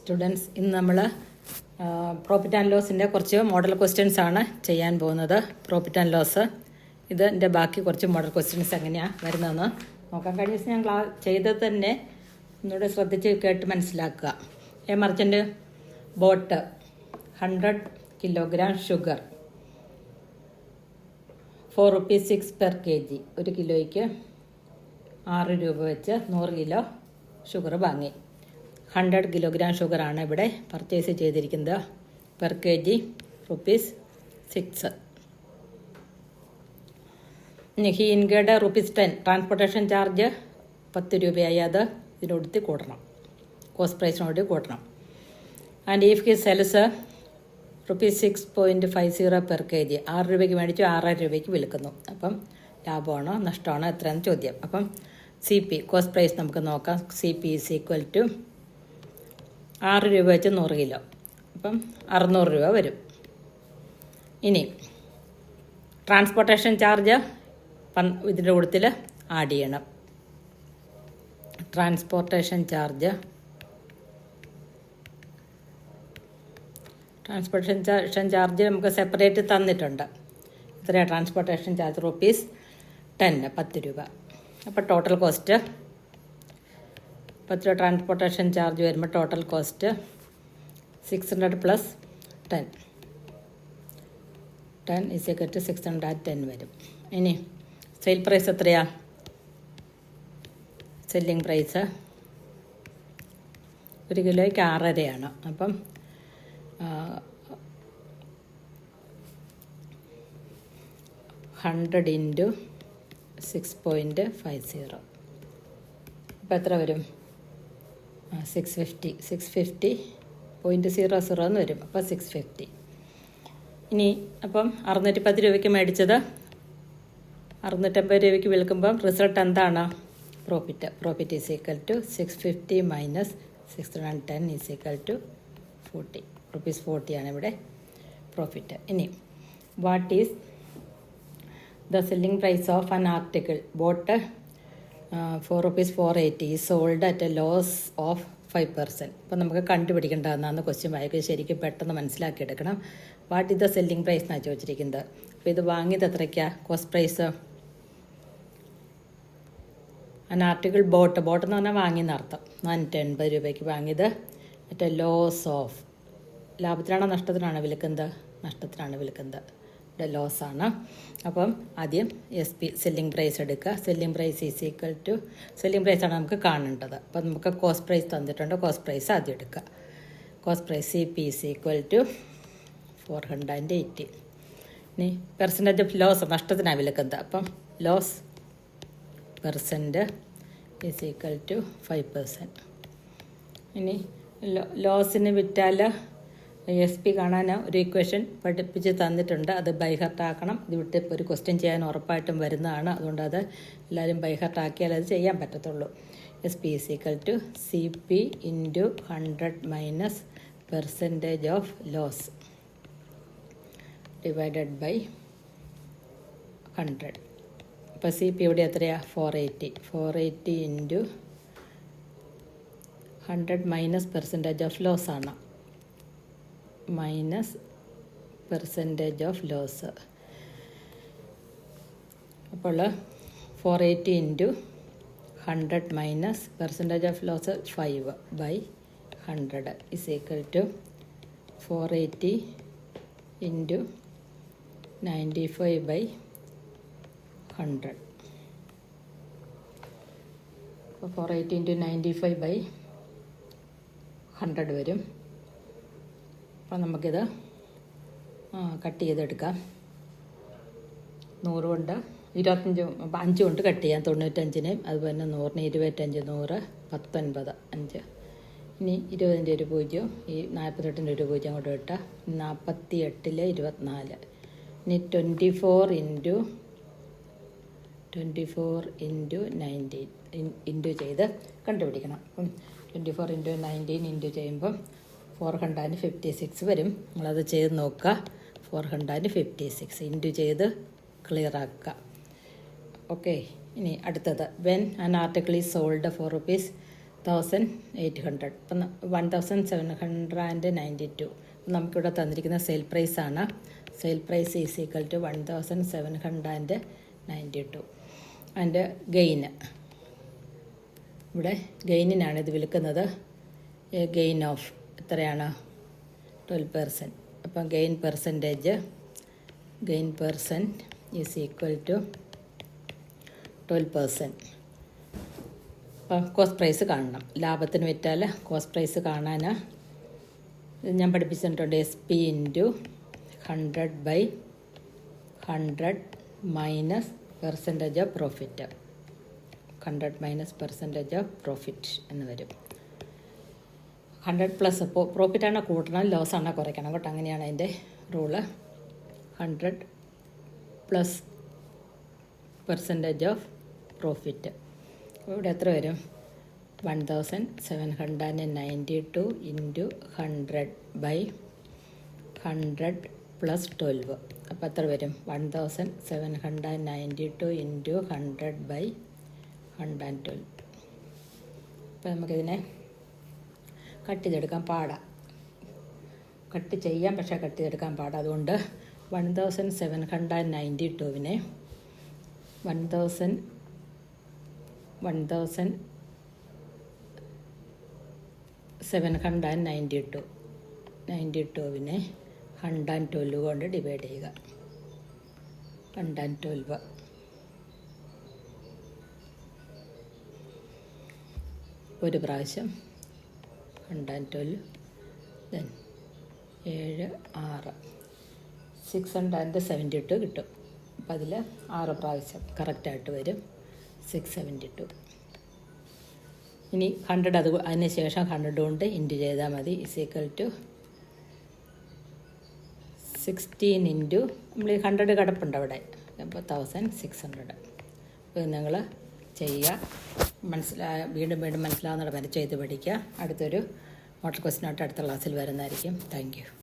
Students, ഇന്ന് നമ്മൾ profit and ലോസിൻ്റെ കുറച്ച് മോഡൽ ക്വസ്റ്റ്യൻസ് ആണ് ചെയ്യാൻ പോകുന്നത്. പ്രോഫിറ്റ് ആൻഡ് ലോസ് ഇതിൻ്റെ ബാക്കി കുറച്ച് മോഡൽ ക്വസ്റ്റ്യൻസ് എങ്ങനെയാണ് വരുന്നതെന്ന് നോക്കാം. കഴിഞ്ഞ ദിവസം ഞാൻ ചെയ്തത് തന്നെ ഒന്നുകൂടെ ശ്രദ്ധിച്ച് കേട്ട് മനസ്സിലാക്കുക. A merchant boat 100 kilogram sugar 4 rupees 6 per kg. 1 കിലോയ്ക്ക് 6 രൂപ വെച്ച് 100 കിലോ ഷുഗർ വാങ്ങി. 100 കിലോഗ്രാം ഷുഗറാണ് ഇവിടെ പർച്ചേസ് ചെയ്തിരിക്കുന്നത്. Per K G ₹6. He incurred ₹10. Transportation charge 10 രൂപയായി. അത് ഇതിനോടുത്ത് കൂട്ടണം, കോസ്റ്റ് പ്രൈസിനോട് കൂട്ടണം. And if he cells ₹6.50 per K G. 6 രൂപയ്ക്ക് മേടിച്ചു, 6.5 രൂപയ്ക്ക് വിൽക്കുന്നു. അപ്പം ലാഭമാണോ നഷ്ടമാണോ എത്രയാണെന്ന് ചോദ്യം. അപ്പം സി പി കോസ്റ്റ് പ്രൈസ് നമുക്ക് നോക്കാം. C P is equal to 6 രൂപ വെച്ച് 100 കിലോ, അപ്പം 600 രൂപ വരും. ഇനി ട്രാൻസ്പോർട്ടേഷൻ ചാർജ് ഇതിൻ്റെ കൂട്ടത്തിൽ ആഡ് ചെയ്യണം. ട്രാൻസ്പോർട്ടേഷൻ ചാർജ് നമുക്ക് സെപ്പറേറ്റ് തന്നിട്ടുണ്ട്. എത്രയാണ് ട്രാൻസ്പോർട്ടേഷൻ ചാർജ്? ₹10, 10 രൂപ. അപ്പോൾ ടോട്ടൽ കോസ്റ്റ് 10 രൂപ ട്രാൻസ്പോർട്ടേഷൻ ചാർജ് വരുമ്പോൾ ടോട്ടൽ കോസ്റ്റ് 600 + 10 = 610 വരും. ഇനി സെയിൽ പ്രൈസ് എത്രയാ? സെല്ലിംഗ് പ്രൈസ് 1 കിലോയ്ക്ക് 6.5 അപ്പം 100 × 6.50. അപ്പോൾ എത്ര വരും? 650.00 എന്ന് വരും. അപ്പോൾ 650. ഇനി അപ്പം 610 രൂപയ്ക്ക് മേടിച്ചത് 650 രൂപയ്ക്ക് വിൽക്കുമ്പം റിസൾട്ട് എന്താണ്? Profit is equal to 650 - 610 is equal to 40. ₹40 ആണ് ഇവിടെ പ്രോഫിറ്റ്. ഇനി what is the selling price of an article bought ₹4.80 is sold at a loss of 5%. അപ്പോൾ നമുക്ക് കണ്ടുപിടിക്കേണ്ടതെന്നാണ് ക്വസ്റ്റ്യൻ വായിക്കുക. ശരിക്കും പെട്ടെന്ന് മനസ്സിലാക്കിയെടുക്കണം. What is the selling price എന്നാണ് ചോദിച്ചിരിക്കുന്നത്. അപ്പോൾ ഇത് വാങ്ങിയത് എത്രയ്ക്കാണ്? Cost price an article bought എന്ന് പറഞ്ഞാൽ വാങ്ങിയെന്ന് അർത്ഥം. 480 രൂപയ്ക്ക് വാങ്ങിയത് അറ്റ് എ ലോസ് ഓഫ്. ലാഭത്തിനാണോ നഷ്ടത്തിനാണോ വിൽക്കുന്നത്? നഷ്ടത്തിനാണ് വിൽക്കുന്നത്. ഇവിടെ ലോസാണ്. അപ്പം ആദ്യം SP സെല്ലിംഗ് പ്രൈസ് എടുക്കുക. Selling price is equal to selling പ്രൈസാണ് നമുക്ക് കാണേണ്ടത്. അപ്പം നമുക്ക് കോസ്റ്റ് പ്രൈസ് തന്നിട്ടുണ്ട്. കോസ്റ്റ് പ്രൈസ് ആദ്യം എടുക്കുക. Cost price CP is equal to 480. ഇനി പെർസെൻറ്റേജ് ഓഫ് ലോസ്, നഷ്ടത്തിനാണ് വിൽക്കുന്നത്. അപ്പം loss percent is equal to 5%. ഇനി ലോസിന് വിറ്റാൽ SP കാണാൻ ഒരു ഇക്വേഷൻ പഠിപ്പിച്ച് തന്നിട്ടുണ്ട്. അത് ബൈഹാർട്ട് ആക്കണം. ഇത് വിട്ട് ഇപ്പോൾ ഒരു ക്വസ്റ്റ്യൻ ചെയ്യാൻ ഉറപ്പായിട്ടും വരുന്നതാണ്. അതുകൊണ്ട് അത് എല്ലാവരും ബൈഹാർട്ട് ആക്കിയാൽ അത് ചെയ്യാൻ പറ്റത്തുള്ളൂ. SP is equal to CP × 100 - percentage of loss divided by 100. ഇപ്പോൾ CP ഇവിടെ എത്രയാണ്? 480. 480 × 100 - പെർസെൻറ്റേജ് ഓഫ് ലോസ് ആണ്. Percentage of loss. അപ്പോൾ 480 × 100 - percentage of loss 5/100 is equal to 480 × 95/100. അപ്പോൾ 480 × 95/100 വരും. അപ്പോൾ നമുക്കിത് കട്ട് ചെയ്തെടുക്കാം. 100 കൊണ്ട് 5 കൊണ്ട് കട്ട് ചെയ്യാം. 95-നെയും അതുപോലെ 100-ന് 25, 100, 19, 5. ഇനി 20-ൻ്റെ ഒരു 0, ഈ 48-ൻ്റെ ഒരു 0 അങ്ങോട്ട് ഇട്ടാൽ 48-ലെ 24. ഇനി 24 × 19 ഇൻറ്റു ചെയ്ത് കണ്ടുപിടിക്കണം. അപ്പം 24 × 19 ഇൻറ്റു ചെയ്യുമ്പം 456 വരും. നിങ്ങളത് ചെയ്ത് നോക്കുക. 456 ഇൻറ്റു ചെയ്ത് ക്ലിയർ ആക്കുക. ഓക്കെ. ഇനി അടുത്തത് when an article is sold for 1800. ഇപ്പം 1792. നമുക്കിവിടെ തന്നിരിക്കുന്ന സെയിൽ പ്രൈസാണ്. Sale price is equal to 1792. അതിൻ്റെ ഗെയിന്, ഇവിടെ ഗെയിനിനാണ് ഇത് വിൽക്കുന്നത്. ഗെയിൻ ഓഫ് എത്രയാണ്? 12%. അപ്പം gain percentage is equal to 12%. അപ്പം കോസ്റ്റ് പ്രൈസ് കാണണം. ലാഭത്തിന് വിറ്റാൽ കോസ്റ്റ് പ്രൈസ് കാണാൻ ഞാൻ പഠിപ്പിച്ചിട്ടുണ്ട്. SP into 100/100 minus percentage of profit. 100 minus percentage of profit എന്ന് വരും. 100 പ്ലസ് പ്രോഫിറ്റാണ് കൂട്ടണം, ലോസാണ് കുറയ്ക്കണം കേട്ടോ. അങ്ങനെയാണ് അതിൻ്റെ rule. 100 plus percentage of profit. ഇവിടെ എത്ര വരും? 1792 ഇൻറ്റു 100/100 പ്ലസ് 12. അപ്പോൾ എത്ര വരും? 1792 ഇൻറ്റു 100/112. അപ്പോൾ നമുക്കിതിനെ കട്ട് ചെയ്തെടുക്കാൻ പാടാം. കട്ട് ചെയ്യാം, പക്ഷേ കട്ട് ചെയ്തെടുക്കാൻ പാടാം. അതുകൊണ്ട് 1792-നെ 1792-നെ 112 കൊണ്ട് ഡിവൈഡ് ചെയ്യുക. 112 ഒരു പ്രാവശ്യം 112, ദെൻ 7, 6, 672 കിട്ടും. അപ്പം അതിൽ 6 പ്രാവശ്യം കറക്റ്റായിട്ട് വരും. 672. ഇനി 100 അതിന് ശേഷം 100 കൊണ്ട് ഇൻറ്റു ചെയ്താൽ മതി. ഇസ് ഈക്വൽ ടു 16 ഇൻറ്റു നമ്മൾ ഈ 100 കിടപ്പുണ്ട് അവിടെ. അപ്പോൾ 1600. അപ്പോൾ നിങ്ങൾ ചെയ്യുക. വീണ്ടും മനസ്സിലാവുന്നിടം വരെ ചെയ്ത് പഠിക്കുക. അടുത്തൊരു മോഡൽ ക്വസ്റ്റ്യനായിട്ട് അടുത്ത ക്ലാസ്സിൽ വരുന്നതായിരിക്കും. Thank you.